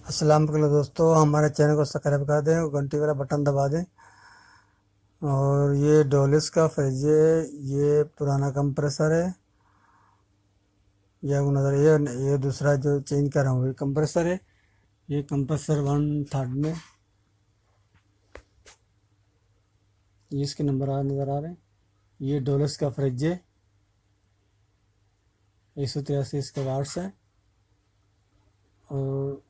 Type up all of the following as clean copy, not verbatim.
अस्सलाम वालेकुम दोस्तों, हमारे चैनल को सब्सक्राइब कर दें और घंटी वाला बटन दबा दें। और ये डोलिस का फ्रिज है, ये पुराना कंप्रेसर है। ये आपको नज़र ये दूसरा जो चेंज कर रहा हूँ ये कंप्रेसर है। ये कंप्रेसर 1/3 में ये इसके नंबर नज़र आ रहे हैं। ये डोलिस का फ्रिज है, 183 इसके वाट्स है। और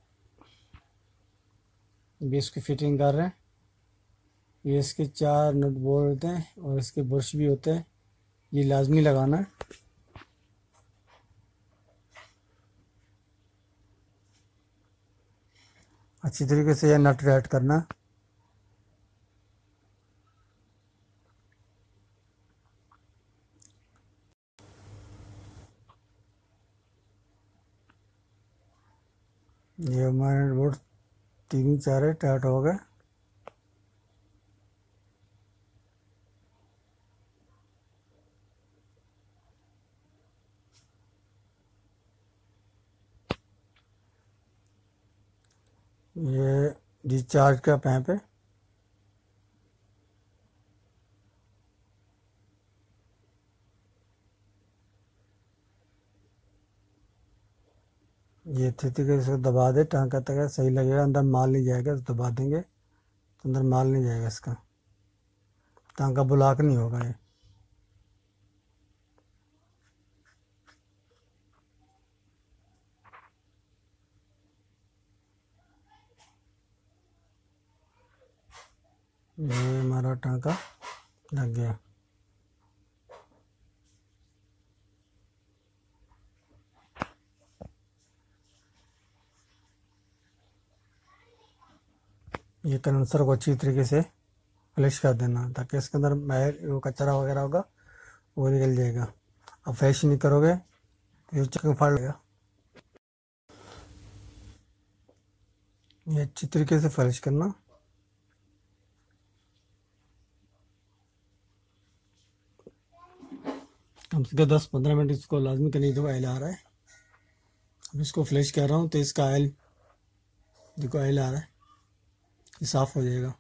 ये इसकी फिटिंग कर रहे हैं। ये इसके 4 नट बोल्ट होते हैं और इसके बुश भी होते हैं, ये लाजमी लगाना है। अच्छी तरीके से यह नट टाइट करना। ये हमारे बोर्ड 3 4 टाइट हो गए। ये डिस्चार्ज का पैप है। ये अच्छी तरीके से दबा दे, टाँका तक सही लगेगा, अंदर माल नहीं जाएगा। तो दबा देंगे तो अंदर माल नहीं जाएगा, इसका टाँका ब्लॉक नहीं होगा। ये हमारा टाँका लग गया। ये कंडेंसर को अच्छी तरीके से फ्लश कर देना, ताकि इसके अंदर मैल वो कचरा वगैरह होगा वो निकल जाएगा। अब फ्लश नहीं करोगे तो चक्कर फाड़ लेगा। ये अच्छी तरीके से फ्लश करना। कम से कम 10-15 मिनट इसको लाजमी करनी। तो ऑयल आ रहा है, अब इसको फ्लश कर रहा हूँ तो इसका ऑयल देखो, ऑयल आ रहा है, ये साफ़ हो जाएगा।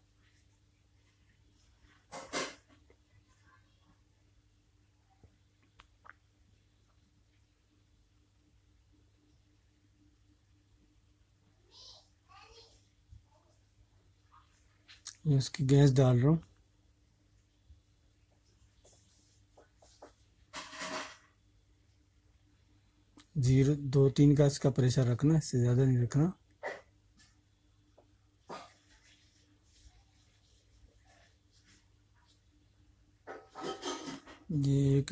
ये इसकी गैस डाल रहा हूँ। 0-2-3 का इसका प्रेशर रखना, इससे ज़्यादा नहीं रखना। ये एक